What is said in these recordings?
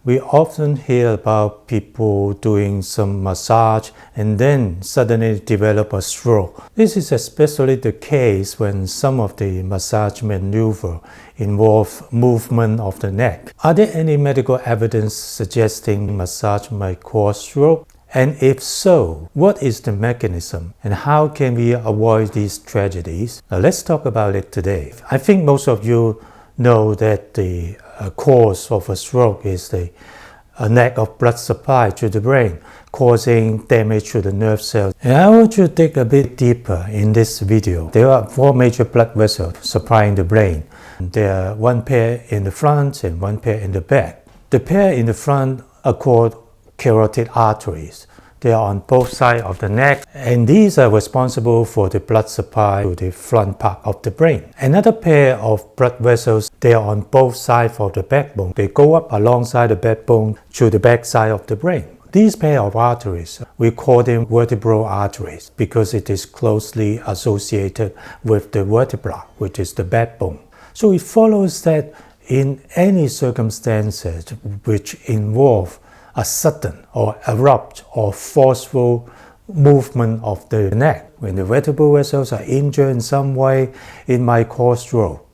We often hear about people doing some massage and then suddenly develop a stroke. This is especially the case when some of the massage maneuver involve movement of the neck. Are there any medical evidence suggesting massage might cause stroke? And if so, what is the mechanism and how can we avoid these tragedies? Now let's talk about it today. I think most of you know that the cause of a stroke is the lack of blood supply to the brain, causing damage to the nerve cells. And I want you to dig a bit deeper in this video. There are 4 major blood vessels supplying the brain. There are 1 pair in the front and 1 pair in the back. The pair in the front are called carotid arteries. They are on both sides of the neck, and these are responsible for the blood supply to the front part of the brain. Another pair of blood vessels, they are on both sides of the backbone. They go up alongside the backbone to the back side of the brain. These pair of arteries, we call them vertebral arteries because it is closely associated with the vertebra, which is the backbone. So it follows that in any circumstances which involve a sudden or abrupt or forceful movement of the neck, when the vertebral vessels are injured in some way, it might cause stroke.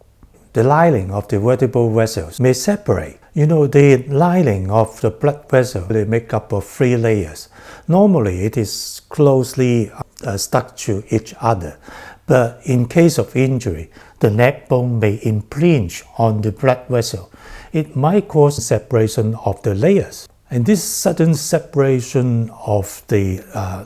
The lining of the vertebral vessels may separate. The lining of the blood vessel, they make up of 3 layers. Normally, it is closely stuck to each other. But in case of injury, the neck bone may impinge on the blood vessel. It might cause separation of the layers. And this sudden separation of the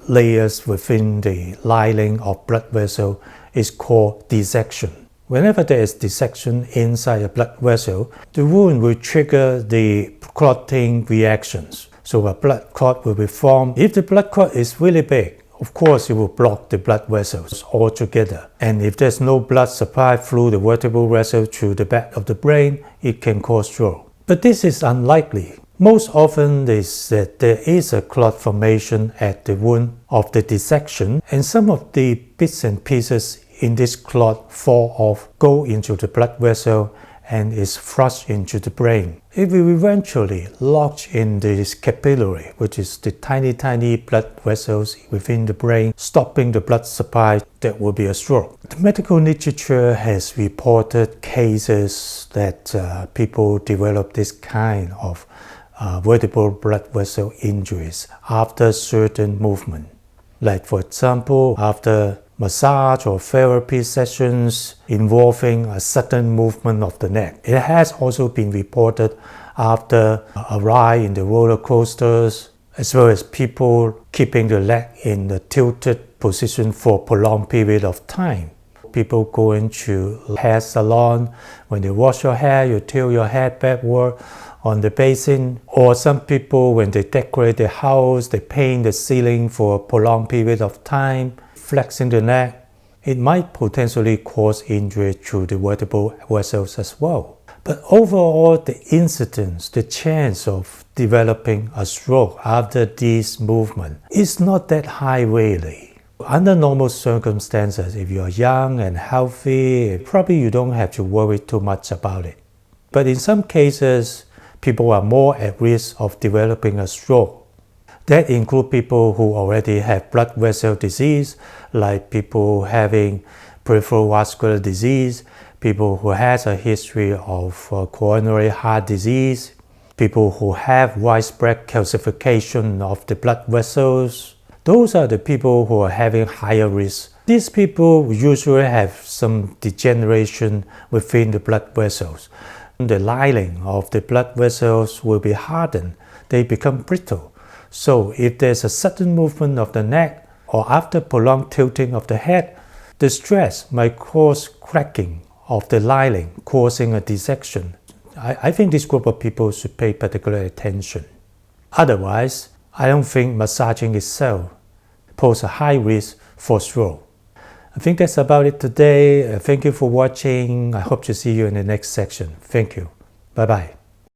layers within the lining of blood vessel is called dissection. Whenever there is dissection inside a blood vessel, the wound will trigger the clotting reactions. So a blood clot will be formed. If the blood clot is really big, of course it will block the blood vessels altogether. And if there's no blood supply through the vertebral vessel to the back of the brain, it can cause stroke. But this is unlikely. Most often is that there is a clot formation at the wound of the dissection, and some of the bits and pieces in this clot fall off, go into the blood vessel, and is flushed into the brain. It will eventually lodge in this capillary, which is the tiny blood vessels within the brain, stopping the blood supply. That will be a stroke. The medical literature has reported cases that people develop this kind of vertebral blood vessel injuries after certain movement. Like for example, after massage or therapy sessions involving a sudden movement of the neck. It has also been reported after a ride in the roller coasters, as well as people keeping the leg in the tilted position for a prolonged period of time. People going to hair salon, when they wash your hair, you tilt your head backward on the basin, or some people when they decorate their house, they paint the ceiling for a prolonged period of time, flexing the neck. It might potentially cause injury to the vertebral vessels as well. But overall, the incidence, the chance of developing a stroke after this movement is not that high really. Under normal circumstances, if you are young and healthy, probably you don't have to worry too much about it. But in some cases, people are more at risk of developing a stroke. That include people who already have blood vessel disease, like people having peripheral vascular disease, people who has a history of coronary heart disease, people who have widespread calcification of the blood vessels. Those are the people who are having higher risk. These people usually have some degeneration within the blood vessels. The lining of the blood vessels will be hardened. They become brittle. So if there's a sudden movement of the neck or after prolonged tilting of the head, the stress might cause cracking of the lining, causing a dissection. I think this group of people should pay particular attention. Otherwise, I don't think massaging itself poses a high risk for stroke. I think that's about it today. Thank you for watching. I hope to see you in the next section. Thank you. Bye-bye.